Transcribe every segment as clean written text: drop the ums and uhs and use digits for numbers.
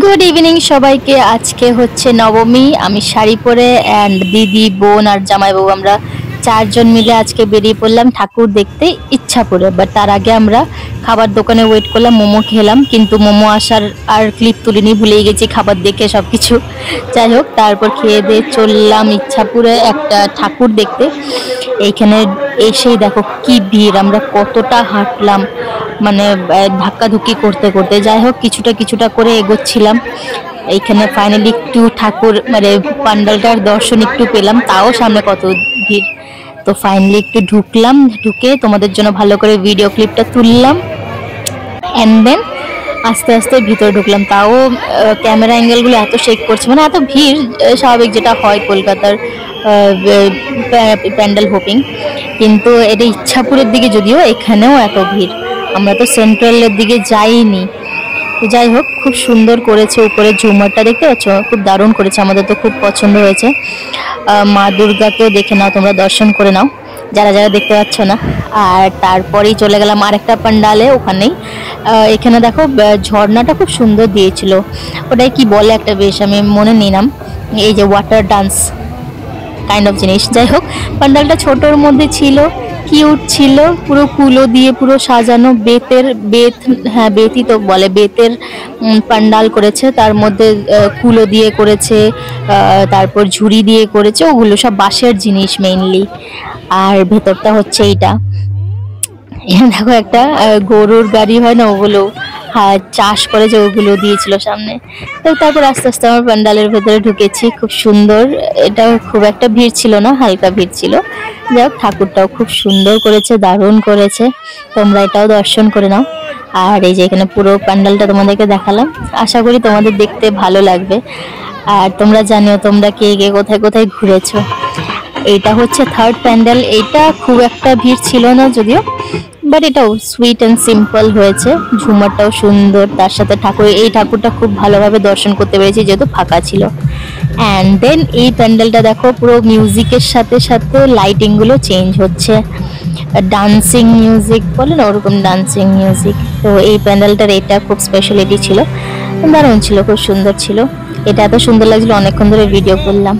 Good evening সবাইকে। আজকে হচ্ছে নবমী। আমি শাড়ি পরে অ্যান্ড দিদি, বোন আর জামাইবাবু আমরা চারজন মিলে আজকে বেরিয়ে পড়লাম ঠাকুর দেখতে ইচ্ছাপুরে। বাট তার আগে আমরা খাবার দোকানে ওয়েট করলাম, মোমো খেলাম, কিন্তু মোমো আসার আর ক্লিপ তুলিনি, ভুলেই গেছি খাবার দেখে সব কিছু। যাই হোক, তারপর খেয়ে দিয়ে চললাম ইচ্ছাপুরে একটা ঠাকুর দেখতে। এইখানে এসেই দেখো কি ভিড়, আমরা কতটা হাঁটলাম, মানে ধাক্কাধুক্কি করতে করতে। যাই হোক, কিছুটা করে এগোচ্ছিলাম। এইখানে ফাইনালি একটু ঠাকুর মানে পান্ডালটার দর্শন একটু পেলাম, তাও সামনে কত ভিড়। তো ফাইনালি একটু ঢুকলাম, ঢুকে তোমাদের জন্য ভালো করে ভিডিও ক্লিপটা তুললাম অ্যান্ড দেন আস্তে আস্তে ভিতরে ঢুকলাম। তাও ক্যামেরা অ্যাঙ্গেলগুলো এত শেক করছে, মানে এত ভিড়, স্বাভাবিক যেটা হয় কলকাতার প্যান্ডেল হোপিং। কিন্তু এটা ইচ্ছাপুরের দিকে, যদিও এখানেও এত ভিড়। আমরা তো সেন্ট্রালের দিকে যাইনি। যাই হোক, খুব সুন্দর করেছে। উপরে ঝুমারটা দেখতে পাচ্ছ, খুব দারুণ করেছে, আমাদের তো খুব পছন্দ হয়েছে। মা দুর্গাকেও দেখে নাও, তোমরা দর্শন করে নাও যারা যারা দেখতে পাচ্ছ না। আর তারপরেই চলে গেলাম আরেকটা পান্ডালে, ওখানেই এখানে দেখো ঝর্ণাটা খুব সুন্দর দিয়েছিল। ওটাই কি বলে একটা, বেশ আমি মনে নিলাম, এই যে ওয়াটার ডান্স কাইন্ড অফ জিনিস। যাই হোক, পান্ডালটা ছোটোর মধ্যে ছিল, কিউট ছিল, পুরো কুলো দিয়ে পুরো সাজানো, বেতই তো বলে, বেতের পান্ডাল করেছে, তার মধ্যে কুলো দিয়ে করেছে, তারপর ঝুড়ি দিয়ে করেছে, ওগুলো সব বাঁশের জিনিস মেইনলি। আর ভেতরটা হচ্ছে এইটা, এখানে দেখো একটা গরুর গাড়ি হয় না, ওগুলো চাষ করে যে ওগুলো দিয়েছিল সামনে। তো তারপর আস্তে আস্তে আমার প্যান্ডালের ভেতরে ঢুকেছি। খুব সুন্দর, এটা খুব একটা ভিড় ছিল না, হালকা ভিড় ছিল। যাই হোক, ঠাকুরটাও খুব সুন্দর করেছে, দারুণ করেছে, তোমরা এটাও দর্শন করে নাও। আর এই যে এখানে পুরো প্যান্ডালটা তোমাদেরকে দেখালাম, আশা করি তোমাদের দেখতে ভালো লাগবে। আর তোমরা জানিও তোমরা কে কে কোথায় কোথায় ঘুরেছো। এইটা হচ্ছে থার্ড প্যান্ডেল, এইটা খুব একটা ভিড় ছিল না যদিও, বাট এটাও সুইট অ্যান্ড সিম্পল হয়েছে। ঝুমারটাও সুন্দর, তার সাথে ঠাকুর, এই ঠাকুরটা খুব ভালোভাবে দর্শন করতে পেরেছি যেহেতু ফাঁকা ছিল। অ্যান্ড দেন এই প্যান্ডেলটা দেখো, পুরো মিউজিকের সাথে সাথে লাইটিংগুলো চেঞ্জ হচ্ছে, ডান্সিং মিউজিক বলে না, ওরকম ডান্সিং মিউজিক। তো এই প্যান্ডেলটার এটা খুব স্পেশালিটি ছিল, দারুণ ছিল, খুব সুন্দর ছিল। এটা এত সুন্দর লাগছিল, অনেকক্ষণ ধরে ভিডিও করলাম।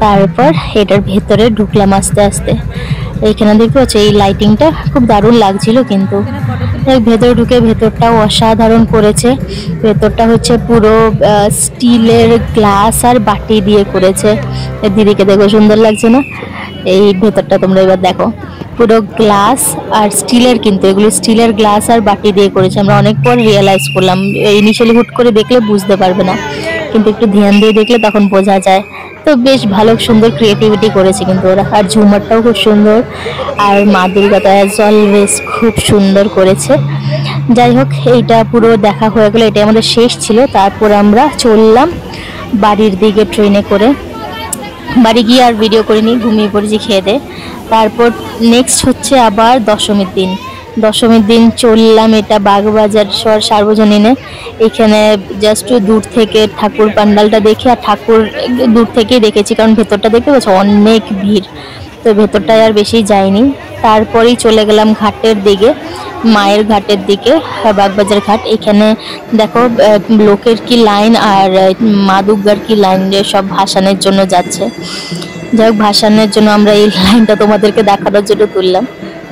তারপর এটার ভেতরে ঢুকলাম আস্তে আস্তে। এইখানে দেখতে পাচ্ছ এই লাইটিংটা খুব দারুণ লাগছিল, কিন্তু ভেতরে ঢুকে ভেতরটাও অসাধারণ করেছে। ভেতরটা হচ্ছে পুরো স্টিলের গ্লাস আর বাটি দিয়ে করেছে। দিদিকে দেখো সুন্দর লাগছে না? এই ভেতরটা তোমরা এবার দেখো, পুরো গ্লাস আর স্টিলের, কিন্তু এগুলো স্টিলের গ্লাস আর বাটি দিয়ে করেছে। আমরা অনেক পর রিয়েলাইজ করলাম, ইনিশিয়ালি হুট করে দেখলে বুঝতে পারবে না, কিন্তু একটু ধ্যান দিয়ে দেখলে তখন বোঝা যায়। তো বেশ ভালো, সুন্দর ক্রিয়েটিভিটি করেছে কিন্তু ওরা। আর ঝুমারটাও খুব সুন্দর, আর মা দুর্গাটা অ্যাজ অলওয়েজ খুব সুন্দর করেছে। যাই হোক, এইটা পুরো দেখা হয়ে গেলো, এটাই আমাদের শেষ ছিল। তারপর আমরা চললাম বাড়ির দিকে ট্রেনে করে। বাড়ি গিয়ে আর ভিডিও করিনি, ঘুমিয়ে পড়েছি খেয়ে দিয়ে। তারপর নেক্সট হচ্ছে আবার দশমীর দিন। দশমীর দিন চললাম এটা বাগবাজার সার্বজনীনে। এখানে জাস্ট দূর থেকে ঠাকুর পান্ডালটা দেখে, আর ঠাকুর দূর থেকেই দেখেছি, কারণ ভেতরটা দেখতে পাচ্ছ অনেক ভিড়, তো ভেতরটায় আর বেশি যাইনি। তারপরেই চলে গেলাম ঘাটের দিকে, মায়ের ঘাটের দিকে, বাগবাজার ঘাট। এখানে দেখো লোকের কি লাইন, আর মা দুর্গার কি লাইন, সব ভাসানের জন্য যাচ্ছে। যাই হোক, ভাসানের জন্য আমরা এই লাইনটা তোমাদেরকে দেখানোর জন্য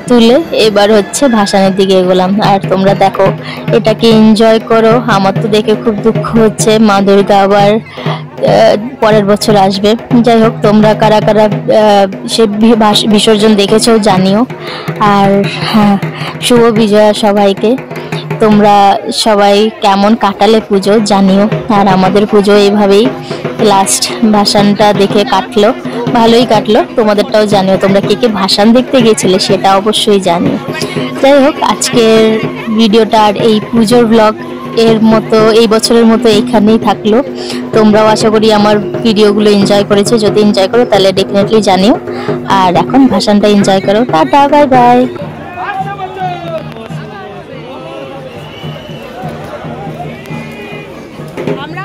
তুলে এবার হচ্ছে ভাসানের দিকে এগোলাম। আর তোমরা দেখো, এটাকে এনজয় করো। আমার তো দেখে খুব দুঃখ হচ্ছে, মা দুর্গা আবার পরের বছর আসবে। যাই হোক, তোমরা কারা কারা সে বিসর্জন দেখেছো জানিও। আর হ্যাঁ, শুভ বিজয়া সবাইকে। তোমরা সবাই কেমন কাটালে পুজো জানিও। আর আমাদের পুজো এইভাবেই লাস্ট ভাসানটা দেখে কাটলো, ভালোই কাটলো। তোমাদেরটাও জানিও, তোমরা কে কে ভাসান দেখতে গিয়েছিলে সেটা অবশ্যই জানিও। যাই হোক, আজকের ভিডিওটা আর এই পুজোর ব্লগ এর মতো, এই বছরের মতো এখানেই থাকলো। তোমরাও আশা করি আমার ভিডিওগুলো এনজয় করেছো। যদি এনজয় করো তাহলে ডেফিনেটলি জানিও। আর এখন ভাসানটা এনজয় করো। Tata, bye bye. আমরা